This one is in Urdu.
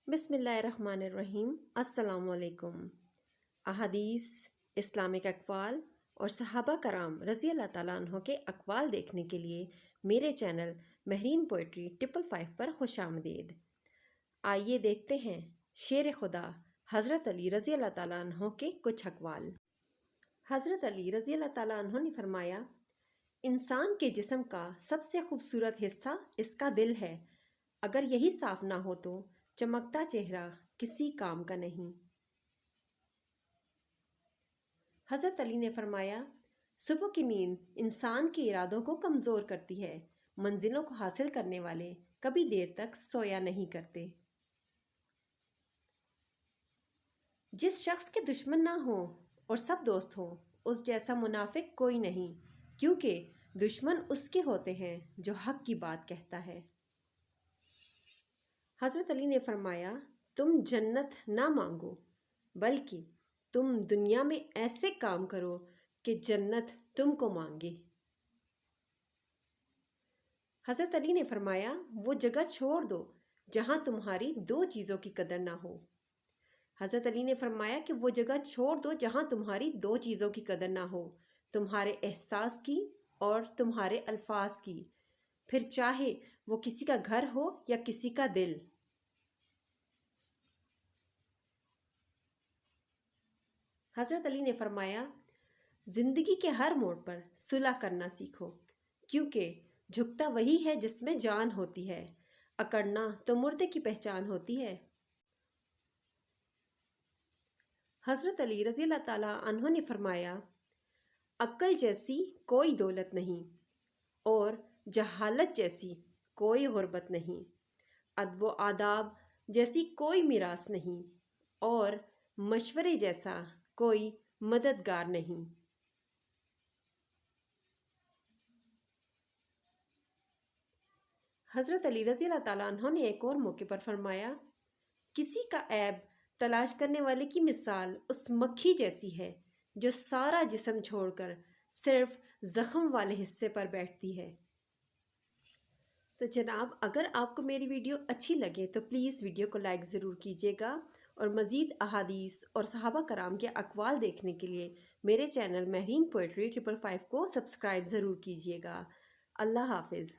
بسم اللہ الرحمن الرحیم۔ السلام علیکم۔ احادیث، اسلامک اقوال اور صحابہ کرام رضی اللہ تعالیٰ عنہ کے اقوال دیکھنے کے لیے میرے چینل مہرین پوئٹری 555 پر خوش آمدید۔ آئیے دیکھتے ہیں شیر خدا حضرت علی رضی اللہ تعالیٰ عنہ کے کچھ اقوال۔ حضرت علی رضی اللہ تعالیٰ عنہ نے فرمایا، انسان کے جسم کا سب سے خوبصورت حصہ اس کا دل ہے، اگر یہی صاف نہ ہو تو چمکتا چہرہ کسی کام کا نہیں۔ حضرت علی نے فرمایا، صبح کی نیند انسان کے ارادوں کو کمزور کرتی ہے، منزلوں کو حاصل کرنے والے کبھی دیر تک سویا نہیں کرتے۔ جس شخص کے دشمن نہ ہوں اور سب دوست ہوں، اس جیسا منافق کوئی نہیں، کیونکہ دشمن اس کے ہوتے ہیں جو حق کی بات کہتا ہے۔ حضرت علی نے فرمایا، تم جنت نہ مانگو، بلکہ تم دنیا میں ایسے کام کرو کہ جنت تم کو مانگے۔ حضرت علی نے فرمایا، وہ جگہ چھوڑ دو جہاں تمہاری دو چیزوں کی قدر نہ ہو۔ حضرت علی نے فرمایا کہ وہ جگہ چھوڑ دو جہاں تمہاری دو چیزوں کی قدر نہ ہو، تمہارے احساس کی اور تمہارے الفاظ کی، پھر چاہے وہ کسی کا گھر ہو یا کسی کا دل۔ حضرت علی نے فرمایا، زندگی کے ہر موڑ پر صلح کرنا سیکھو، کیونکہ جھکتا وہی ہے جس میں جان ہوتی ہے، اکڑنا تو مردے کی پہچان ہوتی ہے۔ حضرت علی رضی اللہ تعالیٰ عنہ نے فرمایا، عقل جیسی کوئی دولت نہیں اور جہالت جیسی کوئی غربت نہیں، ادب و آداب جیسی کوئی میراث نہیں اور مشورے جیسا کوئی مددگار نہیں۔ حضرت علی رضی اللہ تعالیٰ عنہ نے ایک اور موقع پر فرمایا، کسی کا عیب تلاش کرنے والے کی مثال اس مکھی جیسی ہے جو سارا جسم چھوڑ کر صرف زخم والے حصے پر بیٹھتی ہے۔ تو جناب، اگر آپ کو میری ویڈیو اچھی لگے تو پلیز ویڈیو کو لائک ضرور کیجیے گا، اور مزید احادیث اور صحابہ کرام کے اقوال دیکھنے کے لیے میرے چینل مہرین پوئٹری 555 کو سبسکرائب ضرور کیجیے گا۔ اللہ حافظ۔